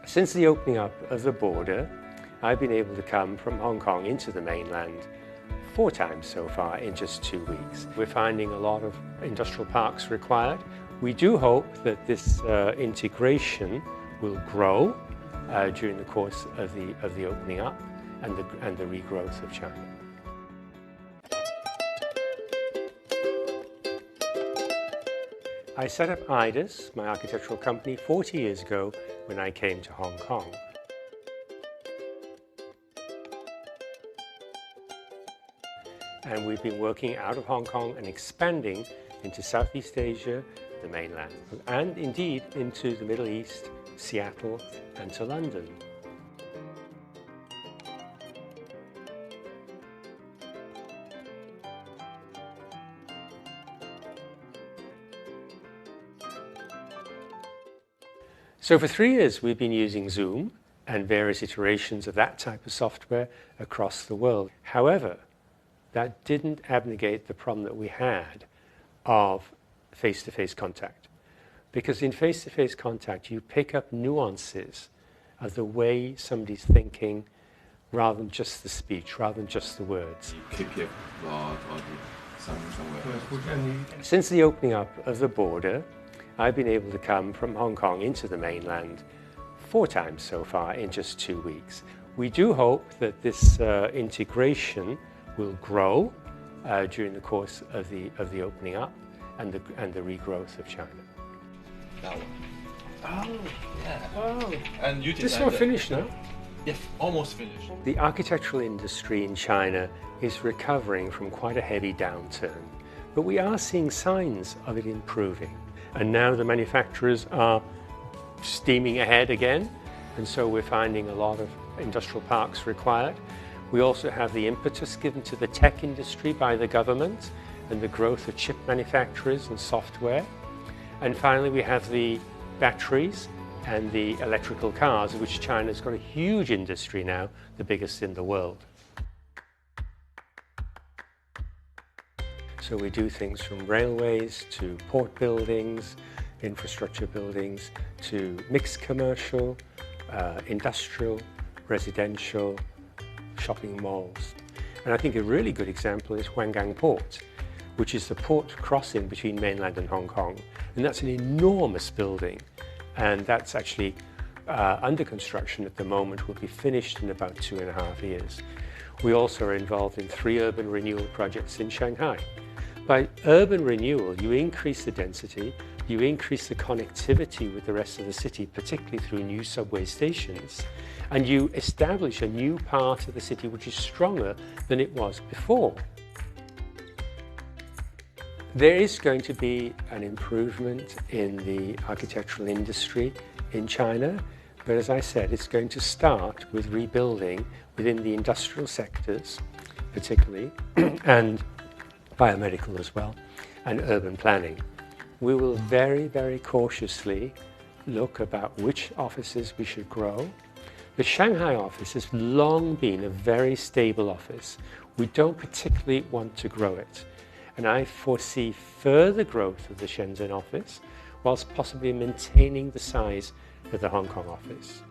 Since the opening up of the border, I've been able to come from Hong Kong into the mainland 4 times so far in just 2 weeks. We're finding a lot of industrial parks required. We do hope that this integration will grow during the course of the opening up and the regrowth of China. I set up IDAS, my architectural company, 40 years ago when I came to Hong Kong. And we've been working out of Hong Kong and expanding into Southeast Asia, the mainland, and indeed into the Middle East, Seattle, and to London. So for 3 years, we've been using Zoom and various iterations of that type of software across the world. However, that didn't abnegate the problem that we had of face-to-face contact. Because in face-to-face contact, you pick up nuances of the way somebody's thinking rather than just the speech, rather than just the words. Since the opening up of the border, I've been able to come from Hong Kong into the mainland 4 times so far in just 2 weeks. We do hope that this integration will grow during the course of the opening up and the regrowth of China. That one. Oh, Yeah. oh. And you This one finished now? Yeah, almost finished. The architectural industry in China is recovering from quite a heavy downturn, but we are seeing signs of it improving. And now the manufacturers are steaming ahead again, and so we're finding a lot of industrial parks required. We also have the impetus given to the tech industry by the government and the growth of chip manufacturers and software. And finally, we have the batteries and the electrical cars, of which China's got a huge industry now, the biggest in the world. So we do things from railways to port buildings, infrastructure buildings, to mixed commercial, industrial, residential, shopping malls. And I think a really good example is Huanggang Port, which is the port crossing between mainland and Hong Kong. And that's an enormous building. And that's actually under construction at the moment, will be finished in about 2.5 years. We also are involved in 3 urban renewal projects in Shanghai. By urban renewal, you increase the density, you increase the connectivity with the rest of the city, particularly through new subway stations, and you establish a new part of the city which is stronger than it was before. There is going to be an improvement in the architectural industry in China, but as I said, it's going to start with rebuilding within the industrial sectors, particularly, and biomedical as well, and urban planning. We will very, very cautiously look about which offices we should grow. The Shanghai office has long been a very stable office. We don't particularly want to grow it. And I foresee further growth of the Shenzhen office, whilst possibly maintaining the size of the Hong Kong office.